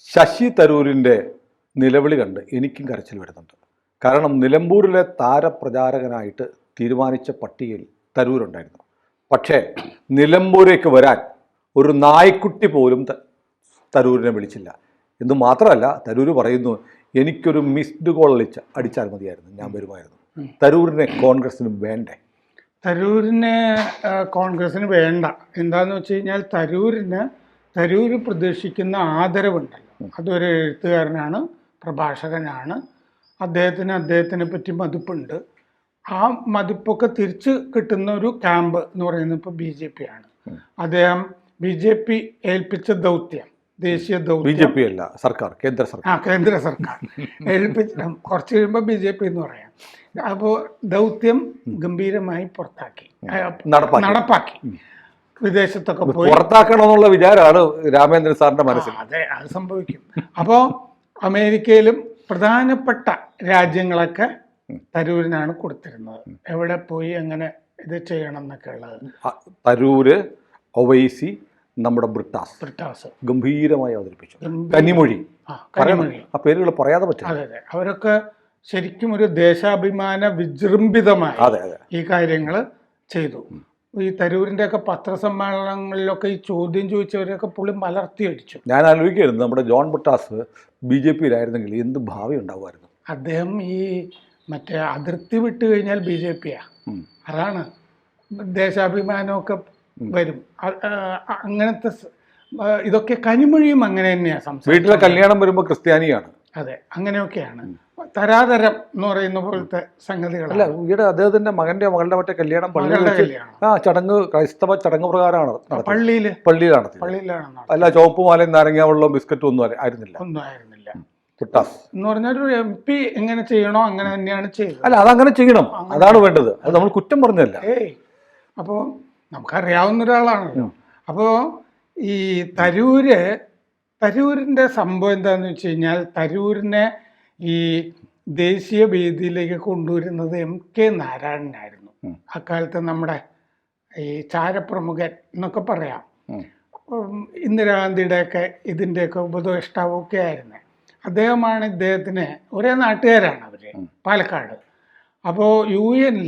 ശശി തരൂരിൻ്റെ നിലവിളി കണ്ട് എനിക്കും കരച്ചിൽ വരുന്നുണ്ട്. കാരണം നിലമ്പൂരിലെ താരപ്രചാരകനായിട്ട് തീരുമാനിച്ച പട്ടികയിൽ തരൂരുണ്ടായിരുന്നു. പക്ഷേ നിലമ്പൂരേക്ക് വരാൻ ഒരു നായ്ക്കുട്ടി പോലും തരൂരിനെ വിളിച്ചില്ല. എന്ന് മാത്രമല്ല, തരൂർ പറയുന്നു എനിക്കൊരു മിസ്ഡ് കോൾ അടിച്ചാൽ മതിയായിരുന്നു, ഞാൻ വരുമായിരുന്നു. തരൂരിനെ കോൺഗ്രസിന് വേണ്ടേ? തരൂരിനെ കോൺഗ്രസിന് വേണ്ട. എന്താന്ന് വെച്ച് കഴിഞ്ഞാൽ തരൂർ പ്രതീക്ഷിക്കുന്ന ആദരവുണ്ടല്ലോ, അതൊരു എഴുത്തുകാരനാണ്, പ്രഭാഷകനാണ്. അദ്ദേഹത്തിനെ പറ്റി മതിപ്പുണ്ട്. ആ മതിപ്പൊക്കെ തിരിച്ച് കിട്ടുന്ന ഒരു ക്യാമ്പ് എന്ന് പറയുന്നത് ഇപ്പോൾ BJP ആണ്. അദ്ദേഹം BJP ഏൽപ്പിച്ച ദൗത്യം, ദേശീയ ദൗത്യം, BJP അല്ല, സർക്കാർ, കേന്ദ്ര സർക്കാർ ഏൽപ്പിച്ച, കുറച്ച് കഴിയുമ്പോൾ BJP എന്ന് പറയാം. അപ്പോൾ ദൗത്യം ഗംഭീരമായി നടപ്പാക്കി വിദേശത്തൊക്കെ പോയി പുറത്താക്കണമെന്നുള്ള വിചാരമാണ് രാമേന്ദ്രൻ സാറിന്റെ മനസ്സിൽ. അതെ, അത് സംഭവിക്കും. അപ്പോൾ അമേരിക്കയിലും പ്രധാനപ്പെട്ട രാജ്യങ്ങളൊക്കെ തരൂരിനാണ് കൊടുത്തിരുന്നത്. എവിടെ പോയി എങ്ങനെ ഇത് ചെയ്യണം എന്നൊക്കെ ഉള്ളത്. തരൂര്, ഒവൈസി, നമ്മുടെ ബ്രിട്ടാസ് ഗംഭീരമായി അവതരിപ്പിച്ചു. കന്നിമൊഴി, ആ പേരുകൾ പറയാതെ പറ്റും. അതെ, അവരൊക്കെ ശരിക്കും ഒരു ദേശാഭിമാന വിജൃംഭിതമായി ഈ കാര്യങ്ങൾ ചെയ്തു. ഈ തരൂരിൻ്റെ ഒക്കെ പത്രസമ്മേളനങ്ങളിലൊക്കെ ഈ ചോദ്യം ചോദിച്ചവരെയൊക്കെ പുള്ളി മലർത്തി അടിച്ചു. ഞാൻ ആലോചിക്കായിരുന്നു, നമ്മുടെ ജോൺ ബ്രിട്ടാസ് BJPയിലായിരുന്നെങ്കിൽ എന്ത് ഭാവി ഉണ്ടാവുമായിരുന്നു. അദ്ദേഹം ഈ മറ്റേ അതിർത്തി വിട്ട് കഴിഞ്ഞാൽ BJPയാ. അതാണ്, ദേശാഭിമാനമൊക്കെ വരും. അങ്ങനത്തെ ഇതൊക്കെ കനിമൊഴിയും അങ്ങനെ തന്നെയാണ് സംസാരിക്കുന്നത്. വീട്ടിലെ കല്യാണം വരുമ്പോൾ ക്രിസ്ത്യാനിയാണ്. അതെ, അങ്ങനെയൊക്കെയാണ്. തരാതരം എന്ന് പറയുന്ന പോലത്തെ സംഗതികളല്ല. ഈയിടെ അദ്ദേഹത്തിന്റെ മകളുടെ മറ്റേ കല്യാണം ചടങ്ങ്, ക്രൈസ്തവ ചടങ്ങ് പ്രകാരമാണ് പള്ളിയിലാണ്. അല്ല ചുവപ്പ് മാലയും നാരങ്ങ വെള്ളവും ബിസ്ക്കറ്റും ഒന്നും ആയിരുന്നില്ല. എന്ന് പറഞ്ഞാൽ ഒരു MP എങ്ങനെ ചെയ്യണോ അങ്ങനെ തന്നെയാണ് ചെയ്തത്. അല്ല, അതങ്ങനെ ചെയ്യണം, അതാണ് വേണ്ടത്. അത് നമ്മൾ കുറ്റം പറഞ്ഞല്ല. അപ്പോൾ നമുക്കറിയാവുന്ന ഒരാളാണല്ലോ. അപ്പോൾ ഈ തരൂരിൻ്റെ സംഭവം എന്താണെന്ന് വെച്ച് കഴിഞ്ഞാൽ, തരൂരിനെ ഈ ദേശീയ വേദിയിലേക്ക് കൊണ്ടുവരുന്നത് MK നാരായണനായിരുന്നു. അക്കാലത്ത് നമ്മുടെ ഈ ചാരപ്രമുഖൻ എന്നൊക്കെ പറയാം. ഇന്ദിരാഗാന്ധിയുടെയൊക്കെ ഇതിൻ്റെയൊക്കെ ഉപദേഷ്ടാവൊക്കെ ആയിരുന്നു. അദ്ദേഹമാണ് ഇദ്ദേഹത്തിന്, ഒരേ നാട്ടുകാരാണ് അവർ, പാലക്കാട്. അപ്പോൾ UN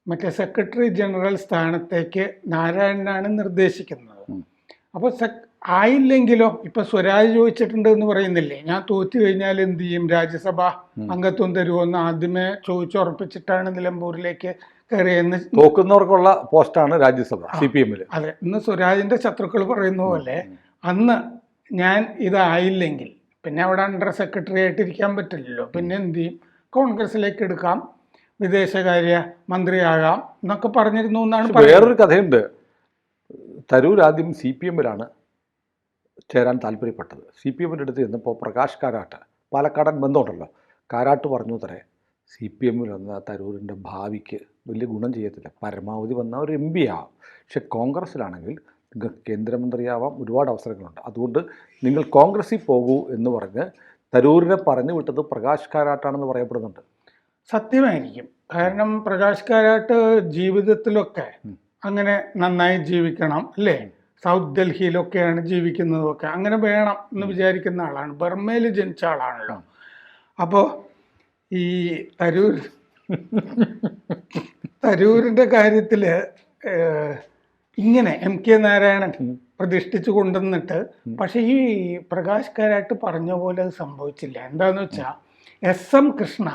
മറ്റേ സെക്രട്ടറി ജനറൽ സ്ഥാനത്തേക്ക് നാരായണനാണ് നിർദ്ദേശിക്കുന്നത്. അപ്പോൾ ആയില്ലെങ്കിലോ, ഇപ്പൊ സ്വരാജ് ചോദിച്ചിട്ടുണ്ട് എന്ന് പറയുന്നില്ലേ, ഞാൻ തോറ്റു കഴിഞ്ഞാൽ എന്ത് ചെയ്യും, രാജ്യസഭ അംഗത്വം തരുമോന്ന് ആദ്യമേ ചോദിച്ചുറപ്പിച്ചിട്ടാണ് നിലമ്പൂരിലേക്ക് കയറിയെന്ന്. തോക്കുന്നവർക്കുള്ള പോസ്റ്റാണ് രാജ്യസഭ CPM. അതെ, ഇന്ന് സ്വരാജിന്റെ ശത്രുക്കൾ പറയുന്ന പോലെ അന്ന് ഞാൻ ഇതായില്ലെങ്കിൽ പിന്നെ അവിടെ അണ്ടർ സെക്രട്ടറി ആയിട്ടിരിക്കാൻ പറ്റില്ലല്ലോ, പിന്നെ എന്ത് ചെയ്യും, കോൺഗ്രസിലേക്ക് എടുക്കാം, വിദേശകാര്യ മന്ത്രിയാകാം എന്നൊക്കെ പറഞ്ഞിരുന്നു എന്നാണ്. വേറൊരു കഥയുണ്ട്. തരൂർ ആദ്യം CPM ചേരാൻ താല്പര്യപ്പെട്ടത്. CPMൻ്റെ അടുത്ത് ചെന്നപ്പോൾ പ്രകാശ് കാരാട്ട്, പാലക്കാടൻ ബന്ധമുണ്ടല്ലോ, കാരാട്ട് പറഞ്ഞു തരേ CPM വന്ന തരൂരിൻ്റെ ഭാവിക്ക് വലിയ ഗുണം ചെയ്യത്തില്ല, പരമാവധി വന്ന ഒരു MP ആവാം, പക്ഷെ കോൺഗ്രസ്സിലാണെങ്കിൽ നിങ്ങൾക്ക് കേന്ദ്രമന്ത്രിയാവാം, ഒരുപാട് അവസരങ്ങളുണ്ട്, അതുകൊണ്ട് നിങ്ങൾ കോൺഗ്രസ്സിൽ പോകൂ എന്ന് പറഞ്ഞ് തരൂരിനെ പറഞ്ഞു വിട്ടത് പ്രകാശ് കാരാട്ടാണെന്ന് പറയപ്പെടുന്നുണ്ട്. സത്യമായിരിക്കും. കാരണം പ്രകാശ് കാരാട്ട് ജീവിതത്തിലൊക്കെ അങ്ങനെ നന്നായി ജീവിക്കണം അല്ലേ, സൗത്ത് ഡൽഹിയിലൊക്കെയാണ് ജീവിക്കുന്നതൊക്കെ, അങ്ങനെ വേണം എന്ന് വിചാരിക്കുന്ന ആളാണ്. ബർമയിൽ ജനിച്ച ആളാണല്ലോ. അപ്പോൾ ഈ തരൂരിൻ്റെ കാര്യത്തിൽ ഇങ്ങനെ MK നാരായണൻ പ്രതിഷ്ഠിച്ചു കൊണ്ടുവന്നിട്ട്, പക്ഷെ ഈ പ്രകാശ് കാരാട്ട് പറഞ്ഞ പോലെ അത് സംഭവിച്ചില്ല. എന്താന്ന് വെച്ചാൽ SM കൃഷ്ണ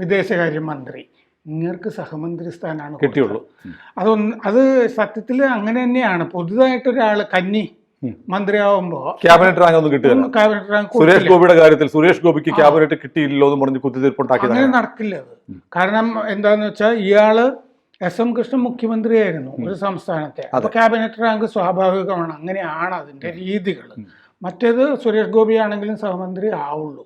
വിദേശകാര്യമന്ത്രി, ഇങ്ങർക്ക് സഹമന്ത്രി സ്ഥാനമാണ് കിട്ടിയുള്ളൂ. അത് സത്യത്തിൽ അങ്ങനെ തന്നെയാണ്. പുതുതായിട്ടൊരാൾ കന്നി മന്ത്രിയാവുമ്പോൾ ക്യാബിനറ്റ് റാങ്ക് ഒന്നും കിട്ടില്ല. ക്യാബിനറ്റ് റാങ്ക് സുരേഷ് ഗോപിയുടെ കാര്യത്തിൽ സുരേഷ് ഗോപിക്ക് ക്യാബിനറ്റ് കിട്ടിയില്ലോ എന്ന് പറഞ്ഞ് കുത്തിത്തീർപ്പുണ്ടാക്കി. അങ്ങനെ നടക്കില്ല അത്. കാരണം എന്താന്ന് വെച്ചാൽ ഇയാള് SM കൃഷ്ണൻ മുഖ്യമന്ത്രിയായിരുന്നു ഒരു സംസ്ഥാനത്തെ. അപ്പൊ ക്യാബിനറ്റ് റാങ്ക് സ്വാഭാവികമാണ്, അങ്ങനെയാണ് അതിന്റെ രീതികൾ. മറ്റേത് സുരേഷ് ഗോപി ആണെങ്കിലും സഹമന്ത്രി ആവുള്ളൂ.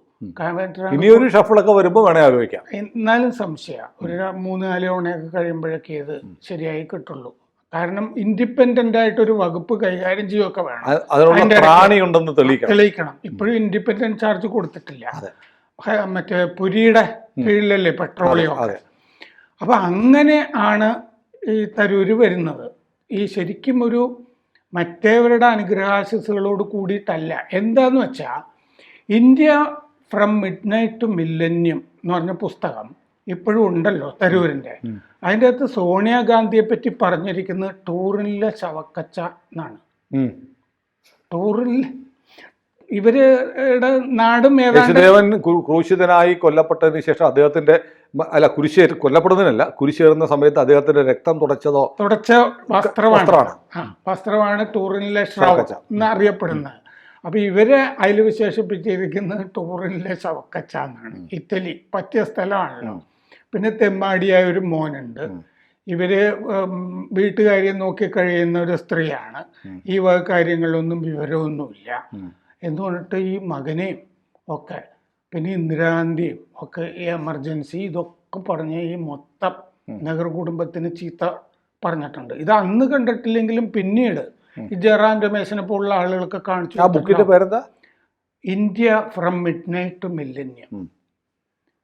ഇനിയൊരു ഷഫിളൊക്കെ വരുമ്പോൾ വേണേ ആലോചിക്കാം. എന്നാലും സംശയം, ഒരു 3-4 തവണയൊക്കെ കഴിയുമ്പോഴൊക്കെ ഇത് ശരിയായി കിട്ടുള്ളൂ. കാരണം ഇൻഡിപെൻഡന്റ് ആയിട്ടൊരു വകുപ്പ് കൈകാര്യം ചെയ്യുകയൊക്കെ വേണം, തെളിയിക്കണം. ഇപ്പോഴും ഇൻഡിപെൻഡന്റ് ചാർജ് കൊടുത്തിട്ടില്ല. മറ്റേ പുരിയുടെ കീഴിലല്ലേ പെട്രോളിയം. അപ്പൊ അങ്ങനെ ആണ് ഈ തരൂര് വരുന്നത്. ഈ ശരിക്കും ഒരു മറ്റേവരുടെ അനുഗ്രഹാശിസുകളോട് കൂടിയിട്ടല്ല. എന്താന്ന് വെച്ചാൽ India from midnight to millennium എന്ന് പറഞ്ഞ പുസ്തകം ഇപ്പോഴും ഉണ്ടല്ലോ തരൂരിൻ്റെ. അതിൻ്റെ അകത്ത് സോണിയാഗാന്ധിയെ പറ്റി പറഞ്ഞിരിക്കുന്നത് ടൂറിനിലെ ശവക്കച്ച എന്നാണ്. ടൂറിൽ ഇവരുടെ നാടും യേശുദേവൻ ക്രൂശിതനായി കൊല്ലപ്പെട്ടതിന് ശേഷം അദ്ദേഹത്തിന്റെ കൊല്ലപ്പെടുന്നതിനല്ല, കുരിശേറുന്ന സമയത്ത് അദ്ദേഹത്തിന്റെ രക്തം തുടച്ച വസ്ത്രമാണ് ടൂറിനിലെ ശ്രവം എന്നറിയപ്പെടുന്നത്. അപ്പൊ ഇവരെ അതിൽ വിശേഷിപ്പിച്ചിരിക്കുന്നത് ടൂറിനിലെ ശവക്കച്ച എന്നാണ്. ഇറ്റലി പറ്റിയ സ്ഥലമാണല്ലോ. പിന്നെ തെമ്മാടിയായ ഒരു മോനുണ്ട്. ഇവര് വീട്ടുകാരിയെ നോക്കി കഴിയുന്ന ഒരു സ്ത്രീയാണ്. ഈ വക കാര്യങ്ങളിലൊന്നും വിവരമൊന്നുമില്ല എന്ന് പറഞ്ഞിട്ട് ഈ മകനെയും ഒക്കെ പിന്നെ ഇന്ദിരാഗാന്ധിയും ഒക്കെ ഈ എമർജൻസി ഇതൊക്കെ പറഞ്ഞ് ഈ മൊത്തം നെഹ്റു കുടുംബത്തിന് ചീത്ത പറഞ്ഞിട്ടുണ്ട്. ഇത് അന്ന് കണ്ടിട്ടില്ലെങ്കിലും പിന്നീട് ഈ ജയറാം രമേശിനെ പോലുള്ള ആളുകളൊക്കെ കാണിച്ചു. ആ ബുക്കിന്റെ പേരെന്താ? India from midnight to millennium.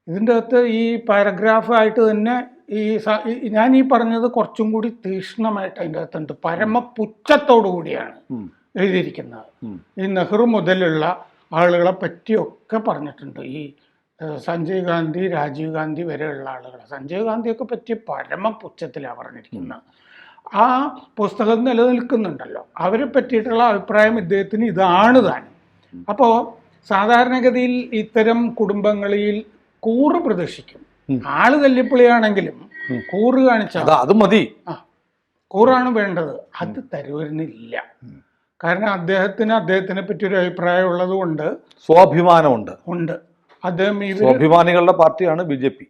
ഇതിൻ്റെ അകത്ത് ഈ പാരഗ്രാഫായിട്ട് തന്നെ ഞാൻ ഈ പറഞ്ഞത് കുറച്ചും കൂടി തീക്ഷ്ണമായിട്ട് അതിൻ്റെ അകത്തുണ്ട്. പരമപുച്ഛത്തോടു കൂടിയാണ് എഴുതിയിരിക്കുന്നത്. ഈ നെഹ്റു മുതലുള്ള ആളുകളെ പറ്റിയൊക്കെ പറഞ്ഞിട്ടുണ്ട്. ഈ സഞ്ജയ് ഗാന്ധി, രാജീവ് ഗാന്ധി വരെയുള്ള ആളുകളെ, സഞ്ജയ് ഗാന്ധിയൊക്കെ പറ്റി പരമപുച്ഛത്തിലാണ് പറഞ്ഞിരിക്കുന്നത്. ആ പുസ്തകം നിലനിൽക്കുന്നുണ്ടല്ലോ, അവരെ പറ്റിയിട്ടുള്ള അഭിപ്രായം ഇദ്ദേഹത്തിന് ഇതാണ് താനും. അപ്പോൾ സാധാരണഗതിയിൽ ഇത്തരം കുടുംബങ്ങളിൽ കൂറ് പ്രദർശിക്കും. ആള് തല്ലിപ്പൊളിയാണെങ്കിലും കൂറ് കാണിച്ചാൽ അത് മതി. കൂറാണ് വേണ്ടത്. അത് തരൂരിനില്ല. കാരണം അദ്ദേഹത്തിനെ പറ്റി ഒരു അഭിപ്രായം ഉള്ളത് കൊണ്ട് സ്വാഭിമാനമുണ്ട്. അദ്ദേഹം സ്വാഭിമാനികളുടെ പാർട്ടിയാണ് BJP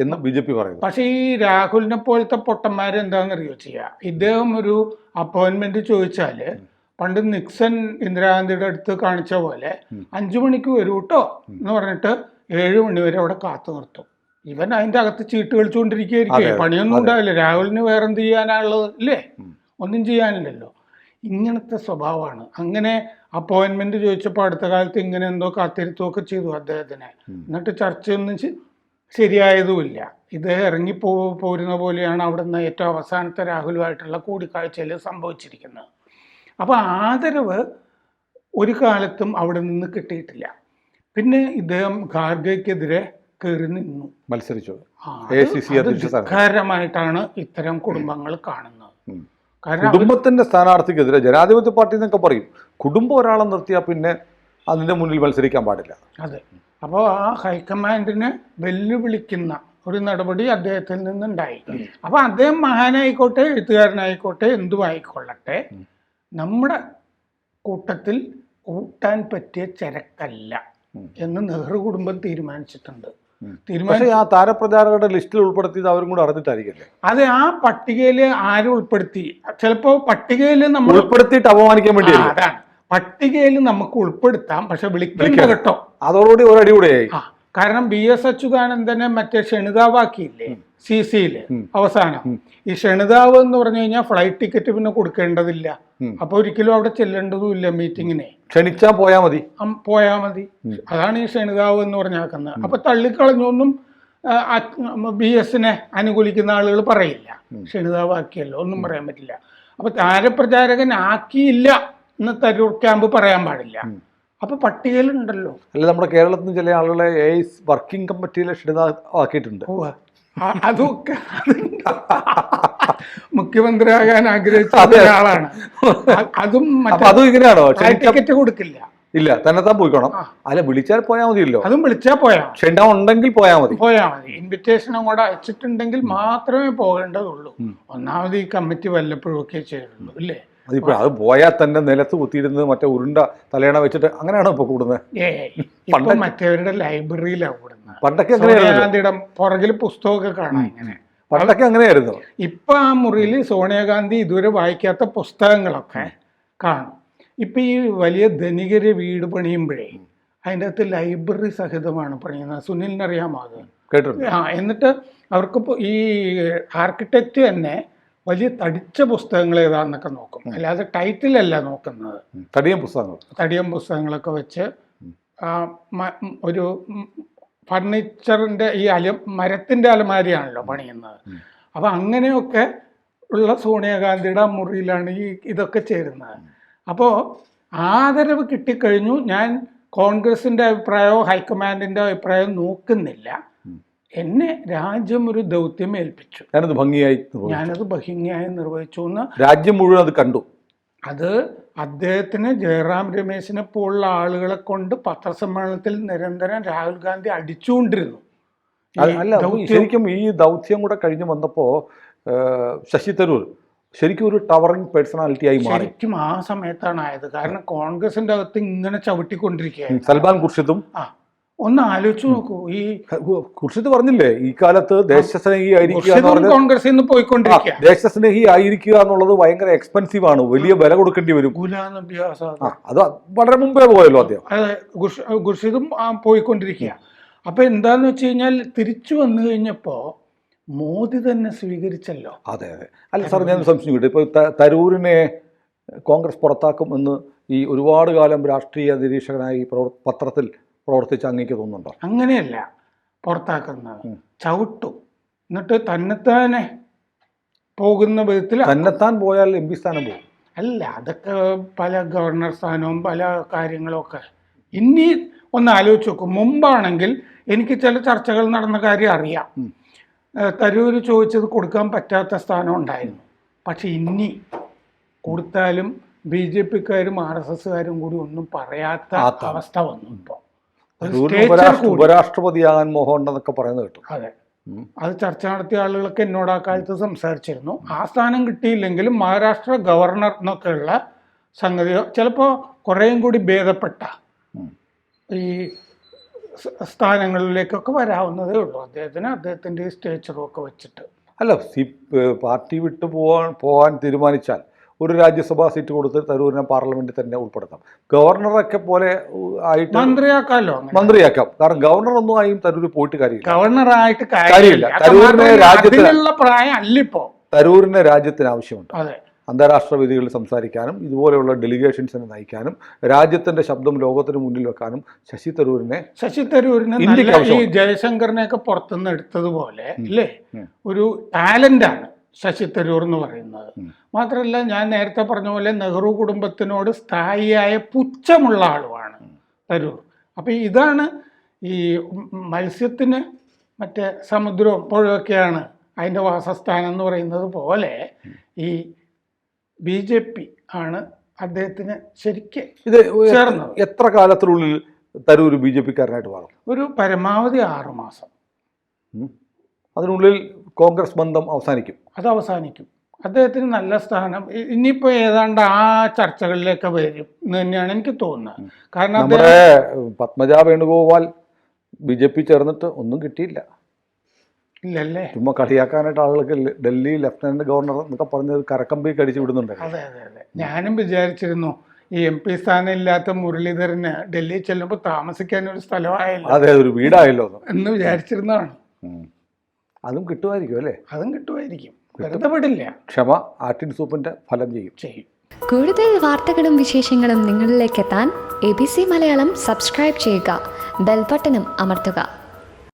എന്ന് BJP പറയുന്നത്. പക്ഷെ ഈ രാഹുലിനെ പോലത്തെ പൊട്ടന്മാരെന്താണെന്നറിയോ ചെയ്യുക? ഇദ്ദേഹം ഒരു അപ്പോയിന്റ്മെന്റ് ചോദിച്ചാല് പണ്ട് നിക്സൺ ഇന്ദിരാഗാന്ധിയുടെ അടുത്ത് കാണിച്ച പോലെ 5 മണിക്ക് വരൂ കേട്ടോ എന്ന് പറഞ്ഞിട്ട് 7 മണി വരെ അവിടെ കാത്തു നിർത്തും. ഇവൻ അതിൻ്റെ അകത്ത് ചീട്ട് കളിച്ചുകൊണ്ടിരിക്കുകയായിരിക്കും. പണിയൊന്നും ഉണ്ടാവില്ല. രാഹുലിന് വേറെന്ത് ചെയ്യാനുള്ളത് ഇല്ലേ? ഒന്നും ചെയ്യാനില്ലല്ലോ. ഇങ്ങനത്തെ സ്വഭാവമാണ്. അങ്ങനെ അപ്പോയിൻമെന്റ് ചോദിച്ചപ്പോൾ അടുത്ത കാലത്ത് ഇങ്ങനെ എന്തോ കാത്തിരുത്തുമൊക്കെ ചെയ്തു അദ്ദേഹത്തിനെ. എന്നിട്ട് ചർച്ചയൊന്നും ശരിയായതുമില്ല. ഇദ്ദേഹം ഇറങ്ങി പോരുന്ന പോലെയാണ് അവിടുന്ന് ഏറ്റവും അവസാനത്തെ രാഹുലുമായിട്ടുള്ള കൂടിക്കാഴ്ചയിൽ സംഭവിച്ചിരിക്കുന്നത്. അപ്പോൾ ആദരവ് ഒരു കാലത്തും അവിടെ നിന്ന് കിട്ടിയിട്ടില്ല. പിന്നെ ഇദ്ദേഹം ഖാർഗെക്കെതിരെ കയറി നിന്നു, മത്സരിച്ചു. ദുഃഖകരമായിട്ടാണ് ഇത്തരം കുടുംബങ്ങൾ കാണുന്നത്. കുടുംബത്തിന്റെ സ്ഥാനാർത്ഥിക്കെതിരെ ജനാധിപത്യ പാർട്ടി എന്നൊക്കെ പറയും. കുടുംബം ഒരാളെ നിർത്തിയാൽ പിന്നെ അതിന്റെ മുന്നിൽ മത്സരിക്കാൻ പാടില്ല. അതെ. അപ്പോൾ ആ ഹൈക്കമാൻഡിനെ വെല്ലുവിളിക്കുന്ന ഒരു നടപടി അദ്ദേഹത്തിൽ നിന്നുണ്ടായി. അപ്പോൾ അദ്ദേഹം മഹാനായിക്കോട്ടെ, എഴുത്തുകാരനായിക്കോട്ടെ, എന്തുമായിക്കൊള്ളട്ടെ, നമ്മുടെ കൂട്ടത്തിൽ കൂട്ടാൻ പറ്റിയ ചരക്കല്ല എന്ന് നെഹ്റു കുടുംബം തീരുമാനിച്ചിട്ടുണ്ട്. ആ താരപ്രചാരകരുടെ ലിസ്റ്റിൽ ഉൾപ്പെടുത്തിയത് അവരും കൂടെ അറിഞ്ഞിട്ടായിരിക്കല്ലേ? അതെ. ആ പട്ടികയിൽ ആരും ഉൾപ്പെടുത്തി? ചിലപ്പോ പട്ടികയിൽ നമ്മൾ ഉൾപ്പെടുത്തിയിട്ട് അപമാനിക്കാൻ വേണ്ടി. അതാണ്, പട്ടികയിൽ നമുക്ക് ഉൾപ്പെടുത്താം, പക്ഷെ വിളിക്കില്ല കേട്ടോ. അതോടുകൂടി ഒരു അടികൂടെയായി. കാരണം BS അച്യുതാനന്ദനെ മറ്റേ ക്ഷണിതാവാക്കിയില്ലേ CCയില് അവസാനം. ഈ ക്ഷണിതാവ് എന്ന് പറഞ്ഞു കഴിഞ്ഞാൽ ഫ്ലൈറ്റ് ടിക്കറ്റ് പിന്നെ കൊടുക്കേണ്ടതില്ല. അപ്പൊ ഒരിക്കലും അവിടെ ചെല്ലേണ്ടതുമില്ല മീറ്റിങ്ങിനെ. ക്ഷണിച്ചാൽ പോയാൽ മതി. അതാണ് ഈ ക്ഷണിതാവ് എന്ന് പറഞ്ഞാക്കുന്നത്. അപ്പൊ തള്ളിക്കളഞ്ഞൊന്നും BSനെ അനുകൂലിക്കുന്ന ആളുകൾ പറയില്ല. ക്ഷണിതാവാക്കിയല്ലോ, ഒന്നും പറയാൻ പറ്റില്ല. അപ്പൊ താരപ്രചാരകൻ ആക്കിയില്ല എന്ന് തരൂർ ക്യാമ്പ് പറയാൻ പാടില്ല. അപ്പൊ പട്ടികയിലുണ്ടല്ലോ. അല്ല, നമ്മുടെ കേരളത്തിൽ നിന്ന് ചില ആളുകളെ വർക്കിംഗ് കമ്മിറ്റിയിലെ ക്ഷണിതാവാക്കിയിട്ടുണ്ട്. അതൊക്കെ മുഖ്യമന്ത്രിയാകാൻ ആഗ്രഹിച്ച ഒരാളാണ്. അതും ഇങ്ങനെയാണോ? ടിക്കറ്റ് കൊടുക്കില്ല. ഇല്ല, തന്നെ പോയിക്കോണം. അല്ല, വിളിച്ചാൽ പോയാൽ മതിയല്ലോ. അതും വിളിച്ചാൽ പോയാൽ ക്ഷണം ഉണ്ടെങ്കിൽ പോയാൽ മതി. ഇൻവിറ്റേഷൻ അങ്ങോട്ട് അയച്ചിട്ടുണ്ടെങ്കിൽ മാത്രമേ പോകേണ്ടതുള്ളൂ. ഒന്നാമത് ഈ കമ്മിറ്റി വല്ലപ്പോഴും ഒക്കെ ചെയ്യുള്ളൂ ഇല്ലേ? അതിപ്പോ അത് പോയാൽ തന്നെ നിലത്ത് കുത്തിയിരുന്നത് മറ്റേ ഉരുണ്ട തലയണ വെച്ചിട്ട് അങ്ങനെയാണോ ഇപ്പൊ കൂടുന്നത്? മറ്റവരുടെ ലൈബ്രറിയിലാണ് കൂടുന്നത്. പണ്ടൊക്കെ സോണിയാഗാന്ധിയുടെ പുറകിൽ പുസ്തകമൊക്കെ കാണാം. ഇങ്ങനെ പണ്ടൊക്കെ അങ്ങനെയായിരുന്നു. ഇപ്പൊ ആ മുറിയിൽ സോണിയാഗാന്ധി ഇതുവരെ വായിക്കാത്ത പുസ്തകങ്ങളൊക്കെ കാണും. ഇപ്പൊ ഈ വലിയ ധനികരെ വീട് പണിയുമ്പോഴേ അതിൻ്റെ അകത്ത് ലൈബ്രറി സഹിതമാണ് പണിയുന്നത്. സുനിലിനറിയാമോ അത്? കേട്ടിട്ടുണ്ട്. എന്നിട്ട് അവർക്ക് ഈ ആർക്കിടെക്റ്റ് തന്നെ വലിയ തടിച്ച പുസ്തകങ്ങൾ ഏതാന്നൊക്കെ നോക്കും. അല്ലാതെ ടൈറ്റിലല്ല നോക്കുന്നത്. തടിയം പുസ്തകങ്ങളൊക്കെ വെച്ച് ഒരു ഫർണിച്ചറിൻ്റെ ഈ മരത്തിൻ്റെ അലമാരിയാണല്ലോ പണിയുന്നത്. അപ്പം അങ്ങനെയൊക്കെ ഉള്ള സോണിയാഗാന്ധിയുടെ മുറിയിലാണ് ഇതൊക്കെ ചേരുന്നത്. അപ്പോൾ ആദരവ് കിട്ടിക്കഴിഞ്ഞു. ഞാൻ കോൺഗ്രസിൻ്റെ അഭിപ്രായമോ ഹൈക്കമാൻഡിൻ്റെ അഭിപ്രായമോ നോക്കുന്നില്ല. എന്നെ രാജ്യം ഒരു ദൗത്യം ഏൽപ്പിച്ചു, ഞാനത് ഭംഗിയായി നിർവഹിച്ചു എന്ന് രാജ്യം മുഴുവൻ അത് കണ്ടു. അത് അദ്ദേഹത്തിന് ജയറാം രമേശിനെ പോലുള്ള ആളുകളെ കൊണ്ട് പത്രസമ്മേളനത്തിൽ നിരന്തരം രാഹുൽ ഗാന്ധി അടിച്ചുകൊണ്ടിരുന്നു. അല്ല, ശരിക്കും ഈ ദൗത്യം കൂടെ കഴിഞ്ഞ് വന്നപ്പോൾ ശശി തരൂർ ശരിക്കും ഒരു ടവറിംഗ് പേഴ്സണാലിറ്റി ആയി മാറി. ശരിക്കും ആ സമയത്താണ് ആയത്. കാരണം കോൺഗ്രസിന്റെ അകത്ത് ഇങ്ങനെ ചവിട്ടിക്കൊണ്ടിരിക്കുകയാണ്. സൽമാൻ ഖുർഷിദും ഒന്ന് ആലോചിച്ച് നോക്കൂ, ഈ ഖുർഷിദ് പറഞ്ഞില്ലേ ഈ കാലത്ത് ദേശസ്നേഹി ആയിരിക്കുക, കോൺഗ്രസിൽ നിന്ന് പോയിക്കൊണ്ടിരിക്കുക. ദേശസ്നേഹി ആയിരിക്കുക എന്നുള്ളത് ഭയങ്കര എക്സ്പെൻസീവ് ആണ്, വലിയ വില കൊടുക്കേണ്ടി വരും. ഗുലാം നബി ആസാദ് അത് വളരെ മുമ്പേ പോയല്ലോ അദ്ദേഹം. ഖുർഷിദും പോയിക്കൊണ്ടിരിക്കുക. അപ്പൊ എന്താന്ന് വെച്ച് കഴിഞ്ഞാൽ തിരിച്ചു വന്നു കഴിഞ്ഞപ്പോ മോദി തന്നെ സ്വീകരിച്ചല്ലോ. അതെ അതെ. അല്ല സാർ, ഞാൻ സംശയം കിട്ടും, ഇപ്പോൾ തരൂരിനെ കോൺഗ്രസ് പുറത്താക്കും എന്ന് ഈ ഒരുപാട് കാലം രാഷ്ട്രീയ നിരീക്ഷകനായി പത്രത്തിൽ പ്രവർത്തിച്ച് അങ്ങേക്ക് തോന്നുന്നുണ്ടോ? അങ്ങനെയല്ല പുറത്താക്കുന്നത്, ചവിട്ടും, എന്നിട്ട് തന്നെത്താനെ പോകുന്ന വിധത്തിൽ. തന്നെത്താൻ പോയാൽ MP സ്ഥാനം പോകും. അല്ല, അതൊക്കെ പല ഗവർണർ സ്ഥാനവും പല കാര്യങ്ങളൊക്കെ. ഇനി ഒന്ന് ആലോചിച്ച് നോക്കും. മുമ്പാണെങ്കിൽ എനിക്ക് ചില ചർച്ചകൾ നടന്ന കാര്യം അറിയാം. തരൂർ ചോദിച്ചത് കൊടുക്കാൻ പറ്റാത്ത സ്ഥാനം ഉണ്ടായിരുന്നു. പക്ഷെ ഇനി കൊടുത്താലും BJPക്കാരും RSSകാരും കൂടി ഒന്നും പറയാത്ത അവസ്ഥ വന്നു. ഇപ്പോൾ ഉപരാഷ്ട്രപതിയാകാൻ മോഹമുണ്ടെന്നൊക്കെ പറയുന്നത് കേട്ടു. അതെ, അത് ചർച്ച നടത്തിയ ആളുകളൊക്കെ എന്നോട് ആ കാലത്ത് സംസാരിച്ചിരുന്നു. ആ സ്ഥാനം കിട്ടിയില്ലെങ്കിലും മഹാരാഷ്ട്ര ഗവർണർ എന്നൊക്കെയുള്ള സംഗതി ചിലപ്പോൾ കുറേയും കൂടി ഭേദപ്പെട്ട ഈ സ്ഥാനങ്ങളിലേക്കൊക്കെ വരാവുന്നതേ ഉള്ളൂ അദ്ദേഹത്തിൻ്റെ സ്റ്റേച്ചറും ഒക്കെ വെച്ചിട്ട്. അല്ല, പാർട്ടി വിട്ടു പോകാൻ തീരുമാനിച്ചാൽ ഒരു രാജ്യസഭാ സീറ്റ് കൊടുത്ത് തരൂരിനെ പാർലമെന്റിൽ തന്നെ ഉൾപ്പെടുത്താം. ഗവർണറൊക്കെ പോലെ ആയിട്ട് മന്ത്രിയാക്കാം. കാരണം ഗവർണർ ഒന്നും ആയും തരൂർ പോയിട്ട് കാര്യമില്ല. ഗവർണറായിട്ട് കാര്യമില്ല. തരൂരിന് രാജ്യത്തിന് ആവശ്യമുണ്ട്. അന്താരാഷ്ട്ര വേദികളിൽ സംസാരിക്കാനും ഇതുപോലെയുള്ള ഡെലിഗേഷൻസിനെ നയിക്കാനും രാജ്യത്തിന്റെ ശബ്ദം ലോകത്തിന് മുന്നിൽ വെക്കാനും ശശി തരൂരിനെ ഈ ജയശങ്കറിനെയൊക്കെ പുറത്തുനിന്ന് എടുത്തതുപോലെ അല്ലേ ഒരു ടാലന്റാണ് ശശി തരൂർ എന്ന് പറയുന്നത്. മാത്രമല്ല, ഞാൻ നേരത്തെ പറഞ്ഞ പോലെ നെഹ്റു കുടുംബത്തിനോട് സ്ഥായിയായ പുച്ഛമുള്ള ആളുമാണ് തരൂർ. അപ്പം ഇതാണ് ഈ മത്സ്യത്തിന് മറ്റേ സമുദ്രവും പുഴയൊക്കെയാണ് അതിൻ്റെ വാസസ്ഥാനം എന്ന് പറയുന്നത് പോലെ ഈ BJP ആണ് അദ്ദേഹത്തിന് ശരിക്കും ഇത് ചേർന്നത്. എത്ര കാലത്തിനുള്ളിൽ തരൂർ BJPക്കാരനായിട്ട് മാറും? ഒരു പരമാവധി 6 മാസം. അതിനുള്ളിൽ കോൺഗ്രസ് ബന്ധം അവസാനിക്കും. അത് അവസാനിക്കും. അദ്ദേഹത്തിന് നല്ല സ്ഥാനം ഇനിയിപ്പോൾ ഏതാണ്ട് ആ ചർച്ചകളിലേക്ക് വരും എന്ന് തന്നെയാണ് എനിക്ക് തോന്നുന്നത്. കാരണം നമ്മുടെ പത്മജ വേണുഗോപാൽ BJP ചേർന്നിട്ട് ഒന്നും കിട്ടിയില്ല. ഇല്ലല്ലേ? ചുമ്മാ കളിയാക്കാനായിട്ട് ആളുകൾക്ക് ഡൽഹി ലഫ്റ്റനന്റ് ഗവർണർ എന്നൊക്കെ പറഞ്ഞത് കരക്കമ്പി കടിച്ചു വിടുന്നുണ്ട്. അതെ അതെ അതെ. ഞാനും വിചാരിച്ചിരുന്നു ഈ MP സ്ഥാനം ഇല്ലാത്ത മുരളീധരന് ഡൽഹി ചെല്ലുമ്പോൾ താമസിക്കാൻ ഒരു സ്ഥലമായല്ലോ, അതെ, ഒരു വീടായല്ലോ എന്ന് വിചാരിച്ചിരുന്നതാണ്. അതും കിട്ടുമായിരിക്കും അല്ലേ? അതും കിട്ടുമായിരിക്കും, വെറുതെ വിടില്ല. ക്ഷമ ആട്ടിൻ സൂപ്പിന്റെ ഫലം ചെയ്യും. കൂടുതൽ വാർത്തകളും വിശേഷങ്ങളും നിങ്ങളിലേക്ക് എത്താൻ ABC മലയാളം സബ്സ്ക്രൈബ് ചെയ്യുക, ബെൽബട്ടനും അമർത്തുക.